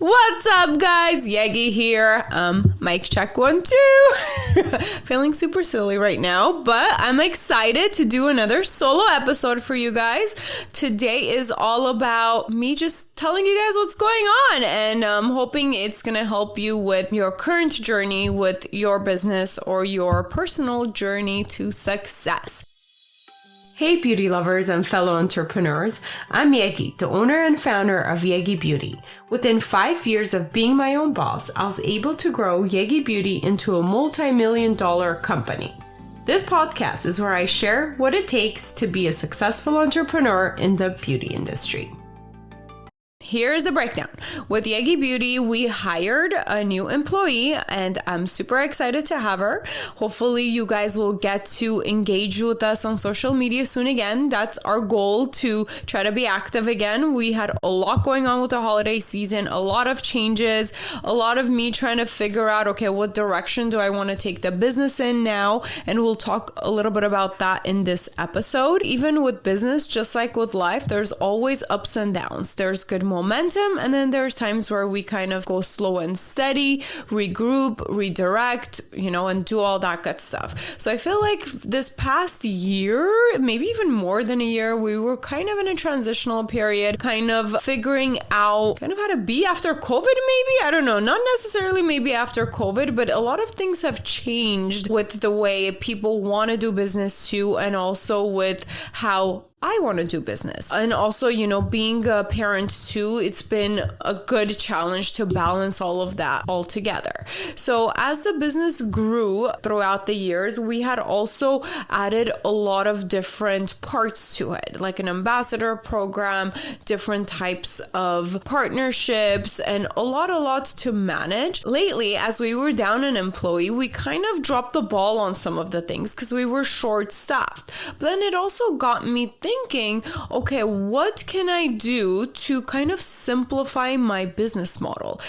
What's up, guys? Yegi here. Mic check 1, 2. Feeling super silly right now, but I'm excited to do another solo episode for you guys. Today is all about me just telling you guys what's going on, and I'm hoping it's gonna help you with your current journey with your business or your personal journey to success. Hey beauty lovers and fellow entrepreneurs, I'm Yegi, the owner and founder of Yegi Beauty. Within 5 years of being my own boss, I was able to grow Yegi Beauty into a multi-million-dollar company. This podcast is where I share what it takes to be a successful entrepreneur in the beauty industry. Here's the breakdown. With Yegi Beauty, we hired a new employee and I'm super excited to have her. Hopefully you guys will get to engage with us on social media soon again. That's our goal, to try to be active again. We had a lot going on with the holiday season, a lot of changes, a lot of me trying to figure out, okay, what direction do I want to take the business in now? And we'll talk a little bit about that in this episode. Even with business, just like with life, there's always ups and downs. There's good momentum, and then there's times where we kind of go slow and steady, regroup, redirect, and do all that good stuff. So I feel like this past year, maybe even more than a year, we were kind of in a transitional period, kind of figuring out kind of how to be after COVID, maybe? I don't know, not necessarily maybe after COVID, but a lot of things have changed with the way people want to do business too, and also with how I want to do business. And also, being a parent too, it's been a good challenge to balance all of that all together. So as the business grew throughout the years, we had also added a lot of different parts to it, like an ambassador program, different types of partnerships, and a lot to manage. Lately, as we were down an employee, we kind of dropped the ball on some of the things because we were short-staffed. But then it also got me thinking, okay, what can I do to kind of simplify my business model?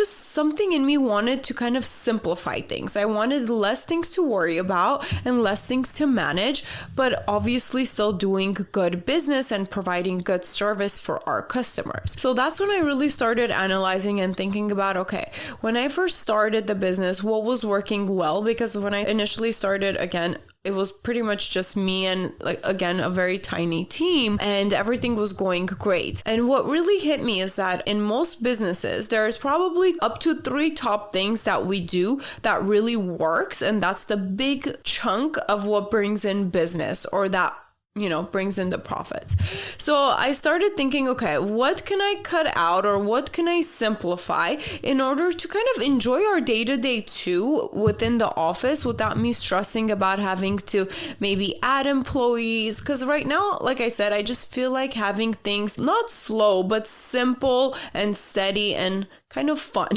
Something in me wanted to kind of simplify things. I wanted less things to worry about and less things to manage, but obviously still doing good business and providing good service for our customers. So that's when I really started analyzing and thinking about, okay, when I first started the business, what was working well? Because when I initially started, again, it was pretty much just me and, again, a very tiny team, and everything was going great. And what really hit me is that in most businesses, there's probably up to 3 top things that we do that really works. And that's the big chunk of what brings in business, or that brings in the profits. So I started thinking, okay, what can I cut out, or what can I simplify in order to kind of enjoy our day-to-day too within the office without me stressing about having to maybe add employees. Because right now, like I said, I just feel like having things not slow, but simple and steady and kind of fun.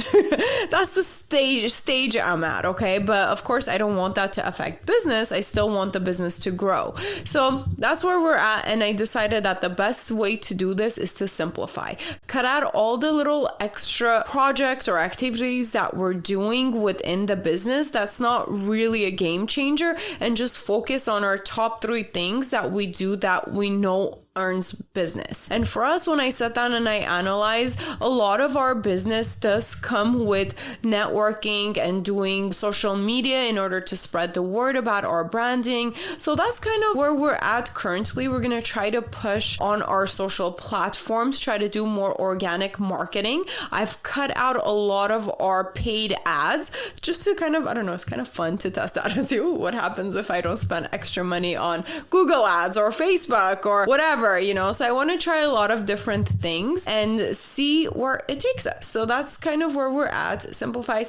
That's the stage I'm at, okay? But of course, I don't want that to affect business. I still want the business to grow. So that's where we're at, and I decided that the best way to do this is to simplify. Cut out all the little extra projects or activities that we're doing within the business that's not really a game changer, and just focus on our top 3 things that we do that we know earns business. And for us, when I sat down and I analyzed, a lot of our business does come with networking and doing social media in order to spread the word about our branding. So that's kind of where we're at currently. We're going to try to push on our social platforms, try to do more organic marketing. I've cut out a lot of our paid ads just to kind of, I don't know, it's kind of fun to test out and see what happens if I don't spend extra money on Google ads or Facebook or whatever. So I want to try a lot of different things and see where it takes us. So that's kind of where we're at. Simplify,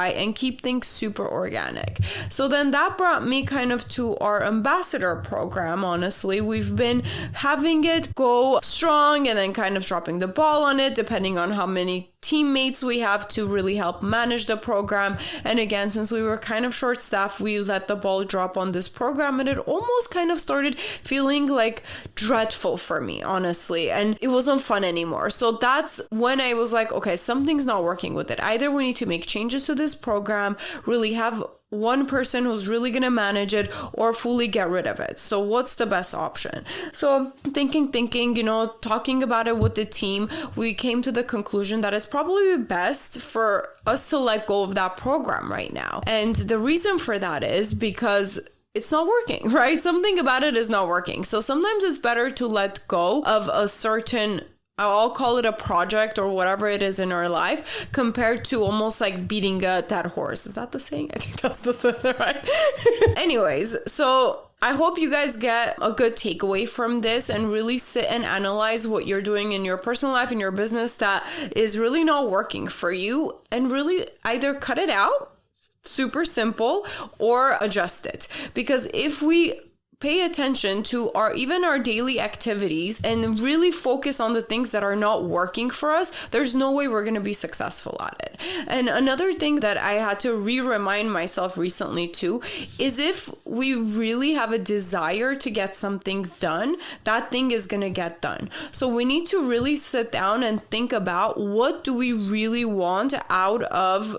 and keep things super organic. So then that brought me kind of to our ambassador program. Honestly, we've been having it go strong and then kind of dropping the ball on it, depending on how many teammates we have to really help manage the program. And again, since we were kind of short-staffed, we let the ball drop on this program, and it almost kind of started feeling like dreadful for me, honestly, and it wasn't fun anymore. So that's when I was like, okay, something's not working with it. Either we need to make changes to this program, really have one person who's really going to manage it or fully get rid of it. So what's the best option? So thinking, talking about it with the team, we came to the conclusion that it's probably best for us to let go of that program right now. And the reason for that is because it's not working, right? Something about it is not working. So sometimes it's better to let go of a certain, I'll call it a project or whatever it is in our life, compared to almost like beating a dead horse. Is that the saying? I think that's the saying, right? Anyways, so I hope you guys get a good takeaway from this and really sit and analyze what you're doing in your personal life, in your business that is really not working for you, and really either cut it out, super simple, or adjust it. Because if we pay attention to our daily activities and really focus on the things that are not working for us, there's no way we're going to be successful at it. And another thing that I had to remind myself recently too is if we really have a desire to get something done, that thing is going to get done. So we need to really sit down and think about, what do we really want out of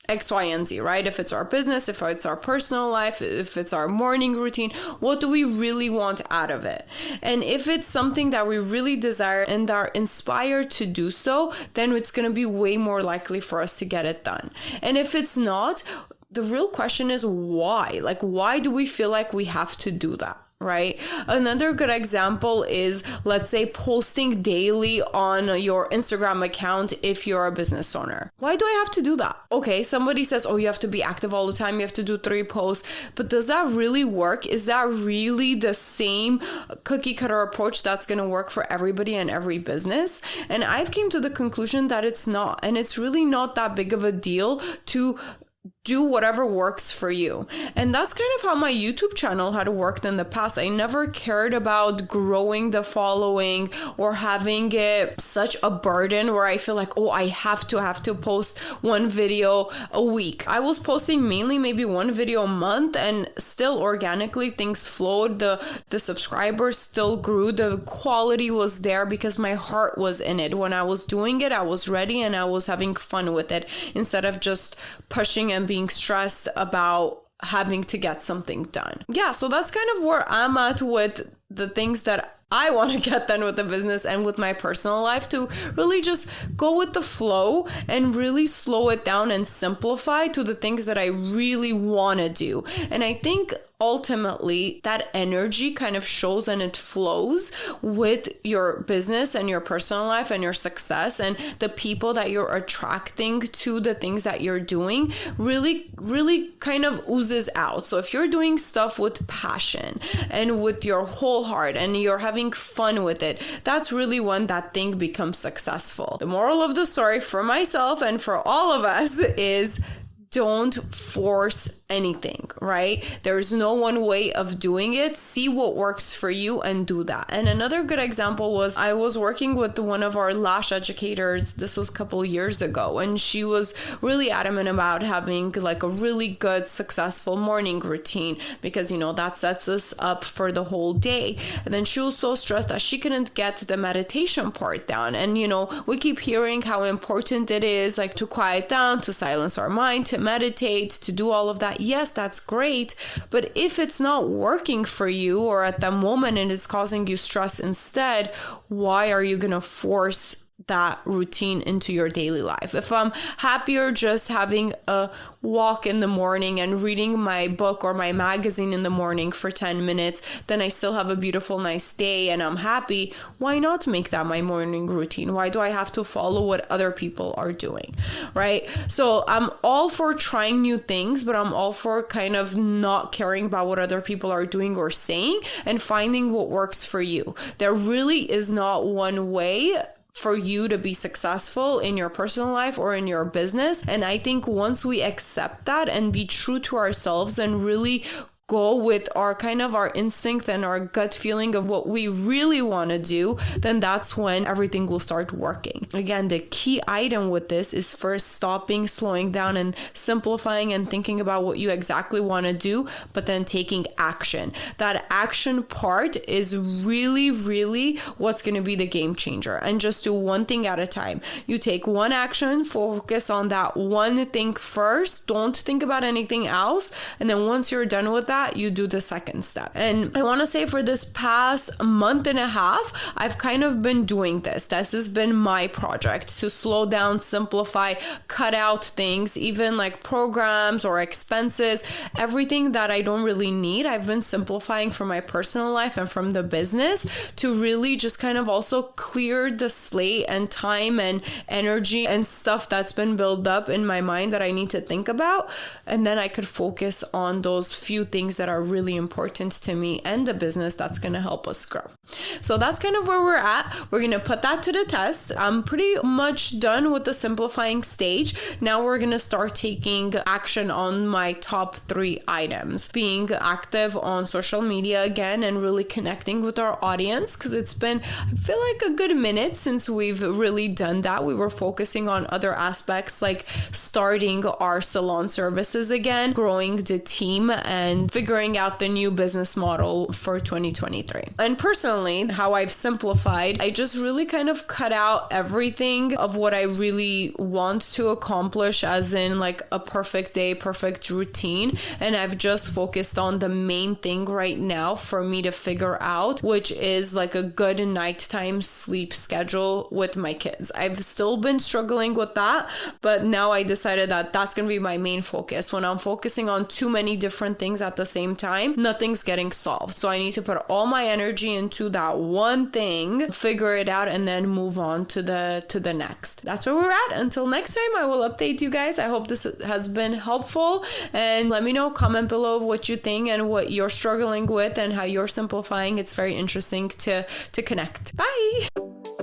X, Y, and Z, right? If it's our business, if it's our personal life, if it's our morning routine, what do we really want out of it? And if it's something that we really desire and are inspired to do so, then it's going to be way more likely for us to get it done. And if it's not, the real question is why? Like, why do we feel like we have to do that? Right? Another good example is, let's say, posting daily on your Instagram account if you're a business owner. Why do I have to do that? Okay, somebody says, oh, you have to be active all the time. You have to do 3 posts. But does that really work? Is that really the same cookie cutter approach that's going to work for everybody and every business? And I've came to the conclusion that it's not. And it's really not that big of a deal to do whatever works for you. And that's kind of how my YouTube channel had worked in the past. I never cared about growing the following or having it such a burden where I feel like, oh, I have to post 1 video a week. I was posting mainly maybe 1 video a month, and still organically things flowed. The subscribers still grew. The quality was there because my heart was in it. When I was doing it, I was ready and I was having fun with it instead of just pushing and being stressed about having to get something done. Yeah, so that's kind of where I'm at with the things that I want to get done with the business and with my personal life, to really just go with the flow and really slow it down and simplify to the things that I really want to do. And I think ultimately that energy kind of shows and it flows with your business and your personal life and your success, and the people that you're attracting to the things that you're doing really kind of oozes out. So if you're doing stuff with passion and with your whole heart and you're having fun with it, that's really when that thing becomes successful. The moral of the story for myself and for all of us is, don't force anything, right? There's no one way of doing it. See what works for you and do that. And another good example was, I was working with one of our lash educators. This was a couple years ago, and she was really adamant about having like a really good, successful morning routine because, that sets us up for the whole day. And then she was so stressed that she couldn't get the meditation part down. And, we keep hearing how important it is, like, to quiet down, to silence our mind, to meditate, to do all of that. Yes, that's great. But if it's not working for you, or at the moment it is causing you stress instead, why are you going to force that routine into your daily life? If I'm happier just having a walk in the morning and reading my book or my magazine in the morning for 10 minutes, then I still have a beautiful, nice day and I'm happy. Why not make that my morning routine? Why do I have to follow what other people are doing, right? So I'm all for trying new things, but I'm all for kind of not caring about what other people are doing or saying and finding what works for you. There really is not one way for you to be successful in your personal life or in your business. And I think once we accept that and be true to ourselves and really go with our instinct and our gut feeling of what we really want to do, then that's when everything will start working. Again, the key item with this is first stopping, slowing down, and simplifying and thinking about what you exactly want to do, but then taking action. That action part is really, really what's going to be the game changer. And just do one thing at a time. You take one action, focus on that one thing first. Don't think about anything else. And then once you're done with that, you do the second step. And I want to say for this past month and a half, I've kind of been doing this. This has been my project to slow down, simplify, cut out things, even like programs or expenses, everything that I don't really need. I've been simplifying for my personal life and from the business to really just kind of also clear the slate and time and energy and stuff that's been built up in my mind that I need to think about. And then I could focus on those few things that are really important to me and the business that's going to help us grow. So that's kind of where we're at. We're going to put that to the test. I'm pretty much done with the simplifying stage. Now we're going to start taking action on my top 3 items. Being active on social media again and really connecting with our audience, because it's been, I feel like, a good minute since we've really done that. We were focusing on other aspects like starting our salon services again, growing the team, and figuring out the new business model for 2023. And personally, how I've simplified, I just really kind of cut out everything of what I really want to accomplish, as in like a perfect day, perfect routine. And I've just focused on the main thing right now for me to figure out, which is like a good nighttime sleep schedule with my kids. I've still been struggling with that, but now I decided that that's going to be my main focus. When I'm focusing on too many different things at the same time, nothing's getting solved. So I need to put all my energy into that one thing, figure it out, and then move on to the next. That's where we're at. Until next time, I will update you guys. I hope this has been helpful, and let me know, comment below what you think and what you're struggling with and how you're simplifying. It's very interesting to connect. Bye.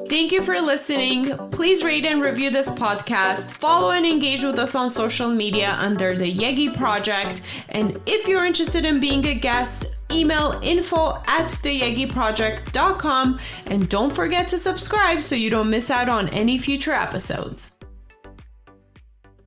Thank you for listening. Please rate and review this podcast. Follow and engage with us on social media under the Yegi Project. And if you're interested in being a guest, email info@theyegiproject.com. And don't forget to subscribe so you don't miss out on any future episodes.